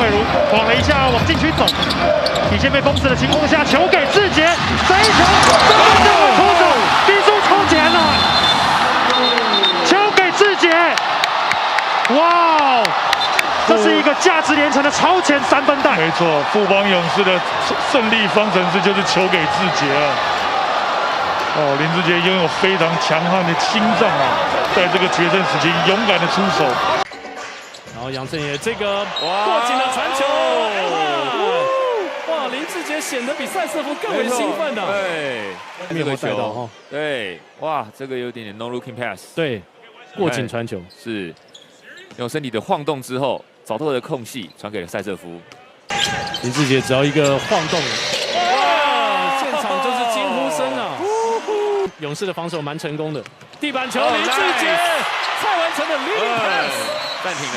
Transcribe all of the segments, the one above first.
伟如晃了一下往禁区走，底线被封死的情况下，球给志杰，这一球根本就会出手，比数超前了，球给志杰，哇！ 这是一个价值连城的超前3分弹。没错，富邦勇士的胜利方程式就是球给志杰啊。哦，林志杰拥有非常强悍的心脏啊，在这个决胜时期勇敢的出手。然后杨振野这个过紧的传球，哇，林志杰显得比赛瑟夫更为兴奋的。对，这个球，对，哇，这个有点 no looking pass。对，过紧传球是用身体的晃动之后。 找到的空隙传给了塞瑟夫，林志杰只要一个晃动，哇！现场就是惊呼声啊！勇士的防守蛮成功的，地板球林志杰，蔡文成的 leading pass， 暂停了，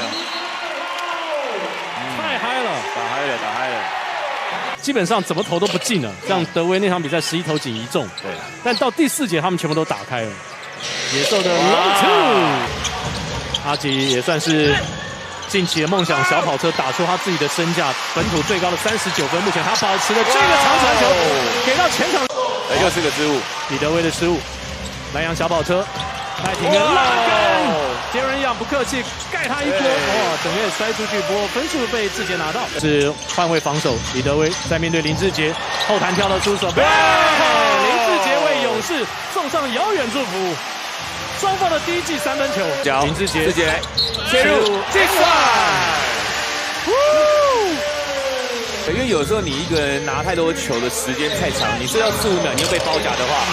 太嗨了，打嗨了，基本上怎么投都不进了。像德威那场比赛11投仅1中，对，但到第4节他们全部都打开了。野兽的 long two， 阿吉也算是。 近期的梦想小跑车打出他自己的身价，本土最高的39分。目前他保持了这个长传球，给到前场，又是个失误，李德威的失误。南洋小跑车，赖廷恩拉杆，杰伦杨不客气，盖他一波，哇，整个也摔出去，不过分数被志杰拿到。是换位防守，李德威在面对林志杰，后弹跳了出手，林志杰为勇士送上遥远祝福。 双方的第1季3分球，林志杰切入进算。因为有时候你一个人拿太多球的时间太长，你是要15秒，你又被包夹的话，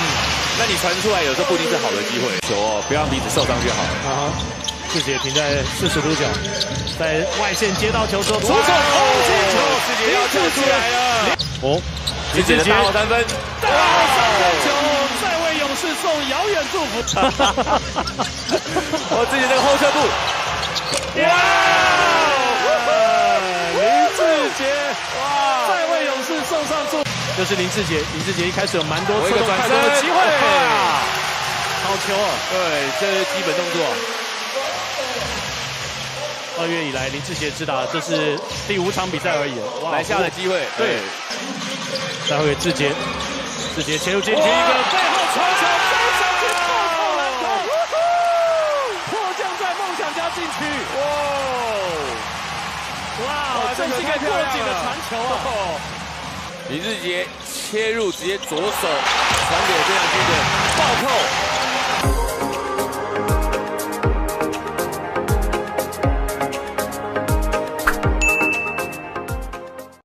那你传出来有时候不一定是好的机会。球哦，不要让彼此受伤就好。志杰停在40度角，在外线接到球之后，出手空接球，志杰要跳出来了。哦，志杰的大好3分，大好3分球。 勇士送遥远祝福，我自己这个后撤步，哇！林志杰，哇！再为勇士送上祝福，就是林志杰。林志杰一开始有蛮多侧动快攻的机会，好球啊！对，这是基本动作。 2月以来，林志杰只打这是第5场比赛而已，篮下的机会，对。再会给志杰，志杰切入禁区一个背后传球，飞上去暴扣篮筐，迫降在梦想家禁区，哇！这是一个过紧的传球啊！林志杰切入，直接左手传给这样军的暴扣。